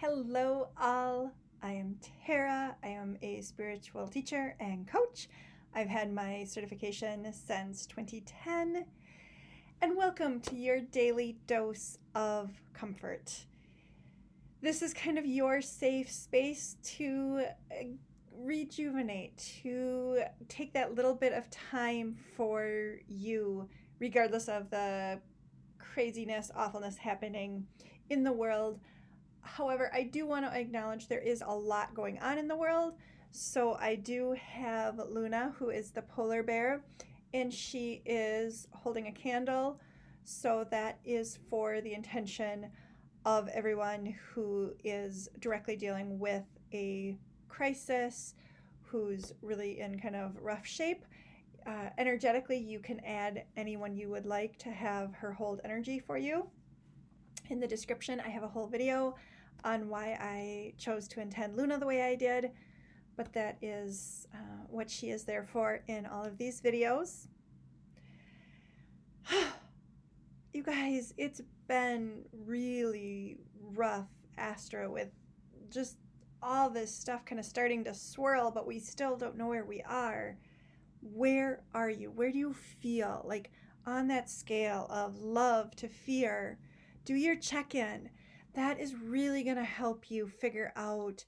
Hello, all. I am Tara. I am a spiritual teacher and coach. I've had my certification since 2010. And welcome to your daily dose of comfort. This is kind of your safe space to rejuvenate, to take that little bit of time for you, regardless of the craziness, awfulness happening in the world. However, I do want to acknowledge there is a lot going on in the world. So I do have Luna, who is the polar bear, and she is holding a candle. So that is for the intention of everyone who is directly dealing with a crisis, who's really in kind of rough shape. Energetically, you can add anyone you would like to have her hold energy for you. In the description, I have a whole video on why I chose to intend Luna the way I did, but that is what she is there for in all of these videos. You guys, it's been really rough, Astro, with just all this stuff kind of starting to swirl, but we still don't know where we are. Where are you? Where do you feel? Like on that scale of love to fear, do your check-in. That is really going to help you figure out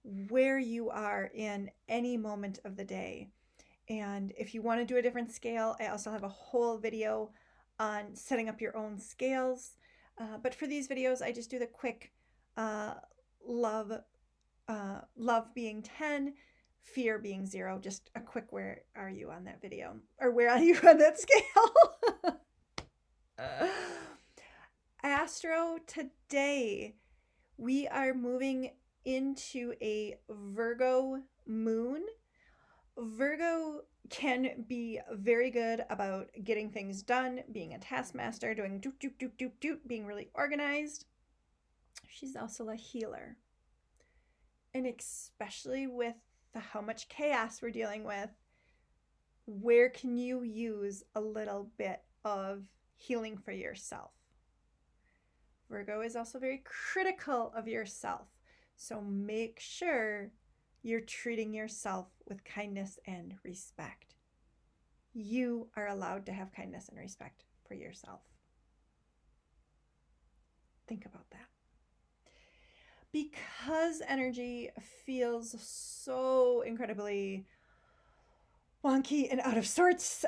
where you are in any moment of the day. And if you want to do a different scale, I also have a whole video on setting up your own scales. But for these videos, I just do the quick love being 10, fear being 0. Just a quick where are you on that video? Or where are you on that scale? Astro, today we are moving into a Virgo moon. Virgo can be very good about getting things done, being a taskmaster, doing doop, doop, doop, doop, doop, being really organized. She's also a healer. And especially with how much chaos we're dealing with, where can you use a little bit of healing for yourself? Virgo is also very critical of yourself. So make sure you're treating yourself with kindness and respect. You are allowed to have kindness and respect for yourself. Think about that. Because energy feels so incredibly wonky and out of sorts,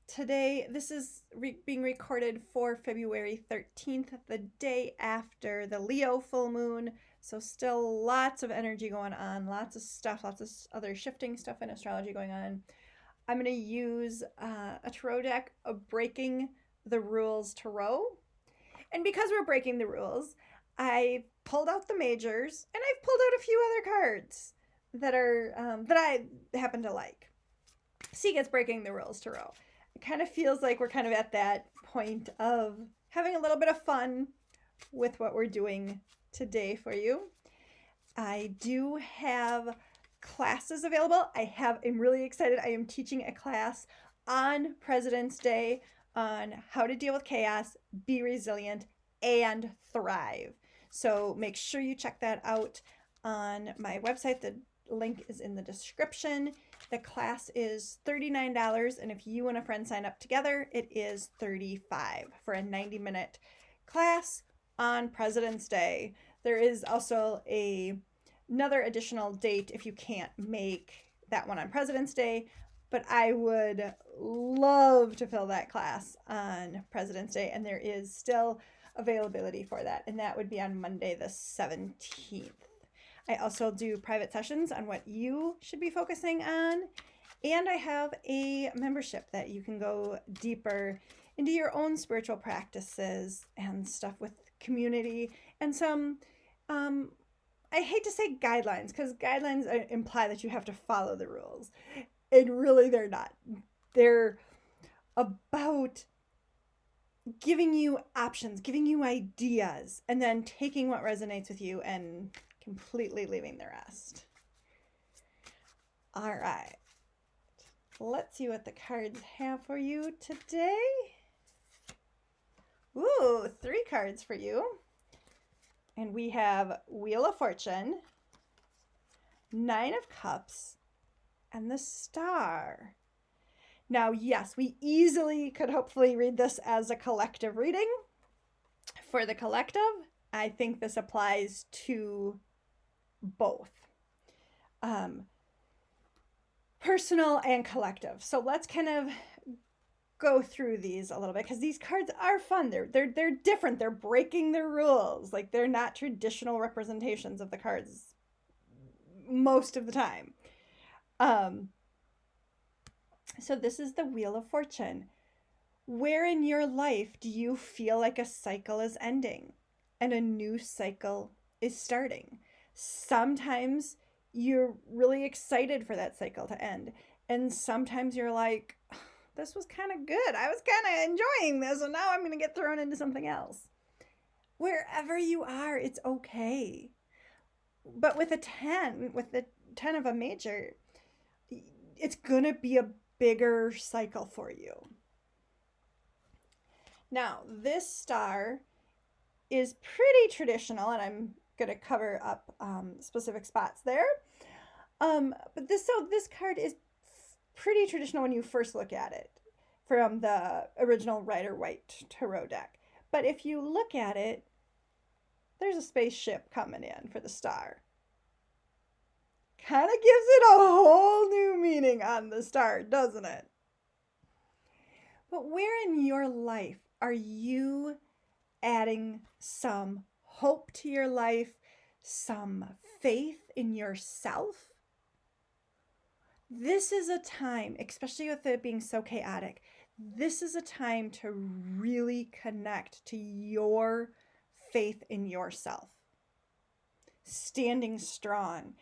today, this is being recorded for February 13th, the day after the Leo full moon. So still lots of energy going on, lots of stuff, lots of other shifting stuff in astrology going on. I'm going to use a tarot deck of Breaking the Rules Tarot. And because we're breaking the rules, I pulled out the majors, and I've pulled out a few other cards that are that I happen to like. See, gets Breaking the Rules Tarot. It kind of feels like we're kind of at that point of having a little bit of fun with what we're doing today for you. I do have classes available. I'm really excited. I am teaching a class on President's Day on how to deal with chaos, be resilient, and thrive. So make sure you check that out on my website. The link is in the description. The class is $39, and if you and a friend sign up together, it is $35 for a 90-minute class on President's Day. There is also another additional date if you can't make that one on President's Day, but I would love to fill that class on President's Day, and there is still availability for that, and that would be on Monday the 17th. I also do private sessions on what you should be focusing on, and I have a membership that you can go deeper into your own spiritual practices and stuff with community and some, I hate to say guidelines, because guidelines imply that you have to follow the rules, and really they're not. They're about giving you options, giving you ideas, and then taking what resonates with you and completely leaving the rest. All right. Let's see what the cards have for you today. Ooh, 3 cards for you. And we have Wheel of Fortune, Nine of Cups, and the Star. Now, yes, we easily could hopefully read this as a collective reading. For the collective, I think this applies to both. Personal and collective. So let's kind of go through these a little bit because these cards are fun. They're different. They're breaking their rules. Like, they're not traditional representations of the cards most of the time. So this is the Wheel of Fortune. Where in your life do you feel like a cycle is ending and a new cycle is starting? Sometimes you're really excited for that cycle to end. And sometimes you're like, this was kind of good. I was kind of enjoying this, and now I'm going to get thrown into something else. Wherever you are, it's okay. But with the 10 of a major, it's going to be a bigger cycle for you. Now, this star is pretty traditional, and I'm going to cover up specific spots there. But this card is pretty traditional when you first look at it from the original Rider-Waite tarot deck. But if you look at it, there's a spaceship coming in for the star. Kind of gives it a whole new meaning on the star, doesn't it? But where in your life are you adding some hope to your life, some faith in yourself? This is a time, especially with it being so chaotic, this is a time to really connect to your faith in yourself. Standing strong,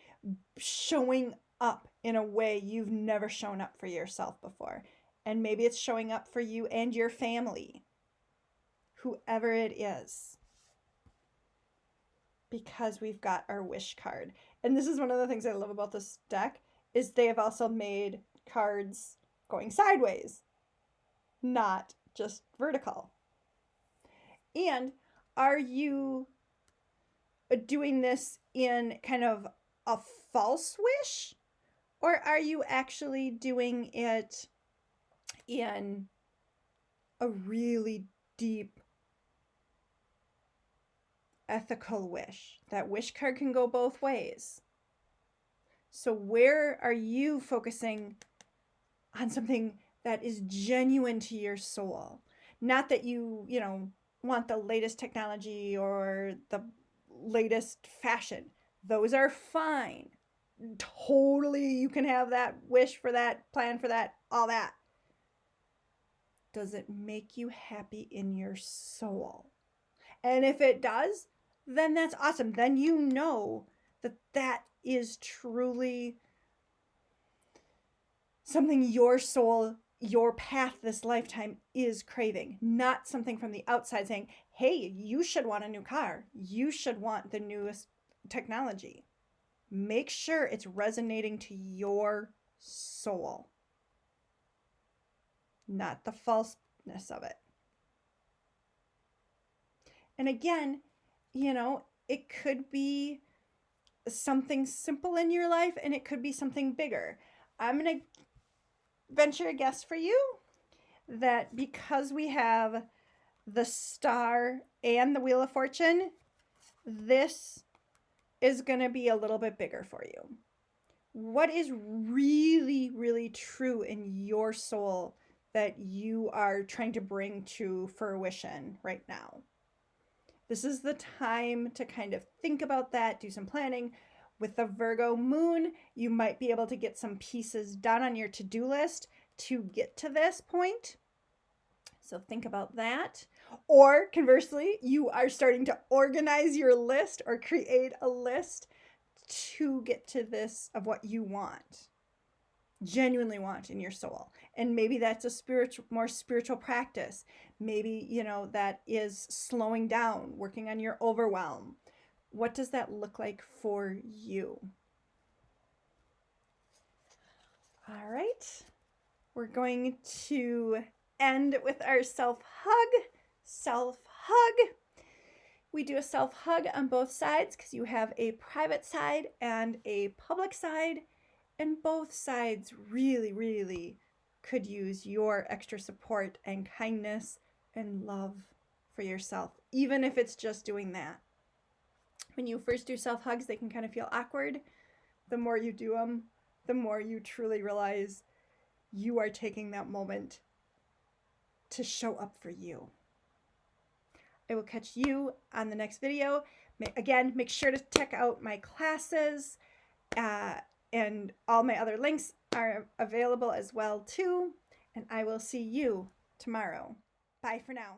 showing up in a way you've never shown up for yourself before. And maybe it's showing up for you and your family, whoever it is. Because we've got our wish card. And this is one of the things I love about this deck, is they have also made cards going sideways, not just vertical. And are you doing this in kind of a false wish? Or are you actually doing it in a really deep ethical wish? That wish card can go both ways. So where are you focusing on something that is genuine to your soul? Not that you want the latest technology or the latest fashion. Those are fine. Totally, you can have that wish for that, plan for that, all that. Does it make you happy in your soul? And if it does, then that's awesome. Then you know that that is truly something your soul, your path this lifetime is craving. Not something from the outside saying, hey, you should want a new car. You should want the newest technology. Make sure it's resonating to your soul, not the falseness of it. And again, it could be something simple in your life, and it could be something bigger. I'm going to venture a guess for you that because we have the star and the Wheel of Fortune, this is going to be a little bit bigger for you. What is really, really true in your soul that you are trying to bring to fruition right now? This is the time to kind of think about that, do some planning. With the Virgo moon, you might be able to get some pieces done on your to-do list to get to this point. So think about that. Or conversely, you are starting to organize your list or create a list to get to this of what you want, genuinely want in your soul. And maybe that's a more spiritual practice. Maybe, that is slowing down, working on your overwhelm. What does that look like for you? All right. We're going to end with our self-hug. Self-hug. We do a self-hug on both sides because you have a private side and a public side, and both sides really, really could use your extra support and kindness and love for yourself, even if it's just doing that. When you first do self-hugs, they can kind of feel awkward. The more you do them, the more you truly realize you are taking that moment to show up for you. I will catch you on the next video. Again, make sure to check out my classes, and all my other links are available as well too. And I will see you tomorrow. Bye for now.